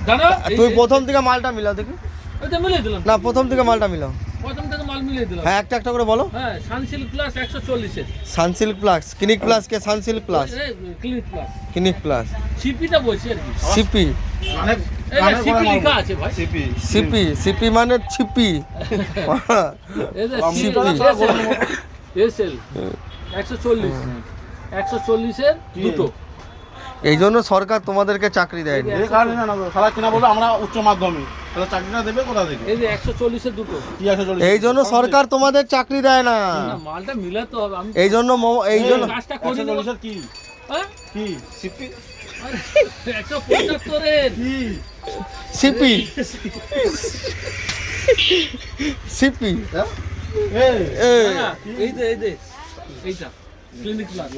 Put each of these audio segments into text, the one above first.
জানো তুই প্রথম থেকে মালটা মিলাও দেখি। ওইটা মিলিয়ে দিলাম না, প্রথম থেকে মালটা মিলাও। প্রথম থেকে মাল মিলিয়ে দিলাম। হ্যাঁ, একটা একটা করে বলো। হ্যাঁ, সানসিল্ক প্লাস 140 এর। সানসিল্ক প্লাস, ক্লিনিক প্লাস কে Sunsilk plus? Clinic plus. Clinic plus. সিপিটা বলছি আর কি। সিপি। মানে এই সিপি লেখা আছে ভাই। সিপি সিপি, সিপি মানে ছিপি। এই যে সিপি। এসএল 140 140 এর দুটো। এই জন্য সরকার তোমাদেরকে চাকরি দেয়নি। এই কারণে না সারা কিনা বললো আমরা উচ্চ মাধ্যমিক, তাহলে চাকরিটা দেবে কোথা থেকে? এই যে 140 এর দুটো। কি আছে চলে? এই জন্য সরকার তোমাদের চাকরি দেয় না। না, মালটা মিলাতে হবে। আমি এই জন্য কাজটা করে দেব। 140 কি? হ্যাঁ? কি? সিপি 175 এর কি? সিপি। সিপি। এই এই না, এই যে এইটা ক্লিনিক প্লাস।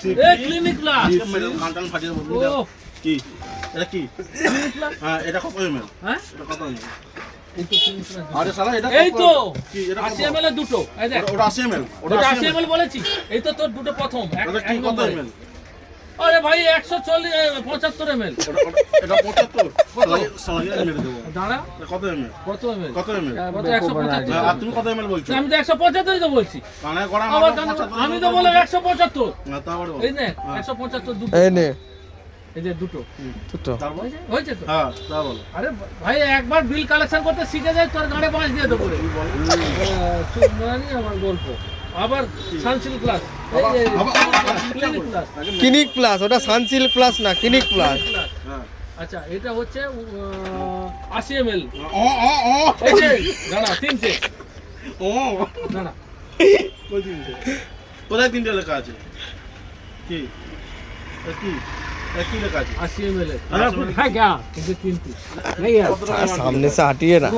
সিপি এই ক্লিনিক প্লাস। কান্টান ফাটিয়ে বলবো ও কি? এটা কি? Clinic plus. হ্যাঁ, এটা কত এমএল? হ্যাঁ, এটা কত এমএল? এই তো ক্লিনিক প্লাস। আরে শালা এটা এই তো কি? এটা 80 ml এর দুটো। এই দেখ, ওটা 80 এমএল। ওটা 80 ml বলেছি। এই তো তোর দুটো প্রথম। ওটা কি কত এমএল? আরে ভাই 140 75 ml। এটা 75 কত? শালা এমএল দেবো। দাঁড়া, এটা কত এমএল? কত ml? কত এমএল? কত 175। আর তুমি কত এমএল বলছো? আমি তো 175 তো বলছি। কানে করা আবার আমি তো বললাম 175। না তারপরে এই নে 175 দুটো। এই নে এই যে দুটো। দুটো। তারপর হয়েছে তো? হ্যাঁ, তা বলো। আরে ভাই একবার বিল কালেকশন করতে শিখে যায়, তোর গাড়ি বাঁশ দিয়ে দেবো রে। আমার গল্প আবার Sunsilk plus. Clinic plus. Clinic plus, ওটা সানসিল্ক প্লাস না, ক্লিনিক প্লাস। হ্যাঁ। আচ্ছা, এটা হচ্ছে 80 ml। ও ও ও এই যে দাঁড়া, তিনটে ও দাঁড়া। কই তিনটে? কোথায় তিনটে লেখা আছে? কি? এ কি? এ কি লেখা আছে? 80 ml এর। अरे कुछ है क्या? কিন্তু তিনটে। नहीं यार, সামনে সে হাঁটিয়ে না।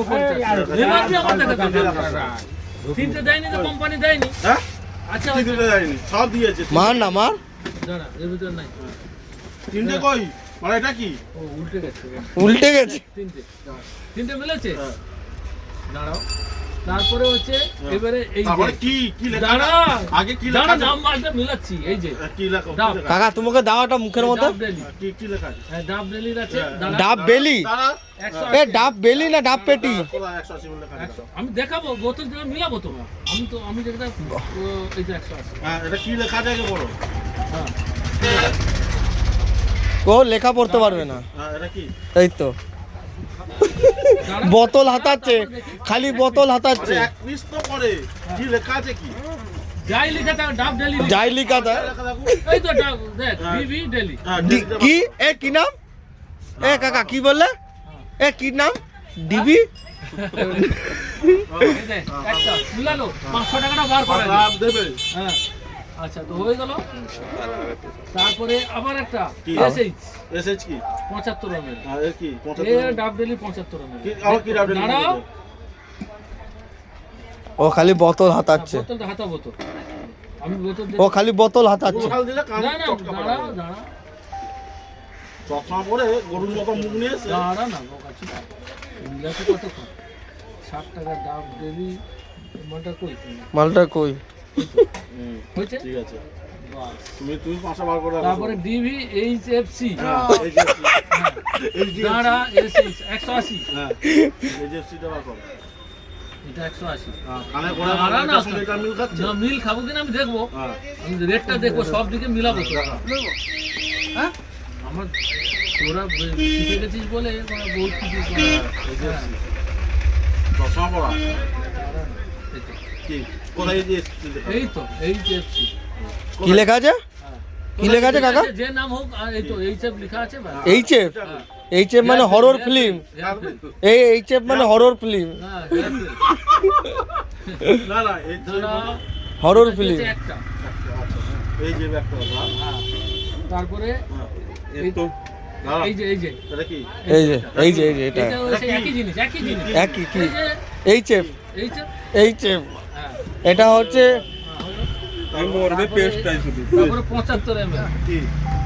তিনটে দেয়নি তো, কোম্পানি দেয়নি। হ্যাঁ? আচ্ছা কি দিতে যায়নি? সব দিয়েছে। মার না মার। দাঁড়া, এর ভিতর নাই। তিনটে কই? মানে এটা কি? ও উল্টে গেছে। উল্টে গেছে। তিনটে মিলেছে। হ্যাঁ। দাঁড়াও, তারপরে হচ্ছে এবারে এই তারপরে যে কি কি লেখা দাঁড়া, আছে? আগে কি লেখা দাঁড়া, আছে? নাম্বারটা মিলাচ্ছি। এই যে কি লেখা? ডাব। কি লেখা আছে? কাকা তোমাকে দাওয়াটা মুখের মধ্যে। ডাব বেলি। কি কি লেখা আছে? হ্যাঁ, ডাব বেলির আছে। দাঁড়া, ডাব বেলি। দাঁড়া। 180 এ ডাব বেলি না ডাব পেটি? কোথায় 180 বলে লেখা আছে? 100 আমি দেখাবো, বোতল দিয়ে মিলাবো তো। আমি যেটা এই যে 180। হ্যাঁ, এটা কি লেখা আছে আগে বলো। হ্যাঁ, ও লেখা পড়তে পারবে না। হ্যাঁ, এটা কি? এই তো দাঁড়া। বোতল হাতাচ্ছে, খালি বোতল হাতাচ্ছে। আরে এক পিস তো করে। কি লেখা আছে কি? যাই লেখা থাকে ডাব ডেলি। যাই লিখা দা। লেখা দেখো। এই তো ডাব দেখ, বিবি ডেলি। হ্যাঁ, কি এ কি নাম? এ কাকা কি বললে? এ কি নাম? ডিবি। এই দেখ, একটা মিলালো 500 টাকাটা বার করে দে। ডাব দেবে। হ্যাঁ, আচ্ছা তো হয়ে গেল। তারপরে আবার একটা কি? এসএইচ এসএইচ কি? 75 ml। হ্যাঁ, এর কি? এ 75 ডাব ডেলি 75 ml। কি আবার কি ডাব দেবে? দাঁড়াও, ও খালি বোতল হাতাচ্ছে। বোতলটা হাতাবো তো। আমি বোতল ও খালি বোতল হাতাচ্ছে। গোখাল দিলে কান না না, চটকা পড়ে দাঁড়া যাবে। দাঁড়া চশমা পরে গরুর মতো মুখ নিয়ে এসে দাঁড়া না, বোকাচ্ছি না। ইন্ডিয়াতে কতক্ষণ? 60 টাকা ডাব ডেলি। মালটা কই? মালটা কই? হয়েছে? ঠিক আছে। বাস। তুমি পাঁচটা বার করে রাখো। তারপরে ডিভি এইচএফসি। হ্যাঁ, এই যে এই যে দাঁড়া, এসএইচ 180। হ্যাঁ, এই যে সিটা বার করো। এটা 180। হ্যাঁ, কানে করে দাঁড়া না, এটা সঙ্গে এটা মিল খাচ্ছে। না মিল খাবো কিনা আমি দেখবো। হ্যাঁ, আমি রেটটা দেখবো, সব দিকে মিলাবো তো। হ্যাঁ, আমার তোরা শিখে গেছিস বলে ওরা বহুত কিছু করে। এই যে চশমা পরা। এই তো, কি? কোথায় এই যে এই তো এইচএফসি। কি লেখা আছে? কি লেখা আছে কাকা? যে নাম হোক, আর এই তো এইচএফ লেখা আছে ভাই। এইচএফ। এইচএফ মানে হরর ফিল্ম। এই এইচএফ মানে হরর ফিল্ম। হ্যাঁ, না না এই যে হরর ফিল্ম। একটা। এই যে একটা হ্যাঁ, তারপরে এই তো দাঁড়া এই যে এটা কি? এই যে এটা এটা হচ্ছে একই জিনিস। একই কি? এই যে এইচএফ। এইচএফ। এইচএফ হ্যাঁ, এটা হচ্ছে আমি মরবে পেস্টটাই শুধু। তারপরে 75 ml। কি?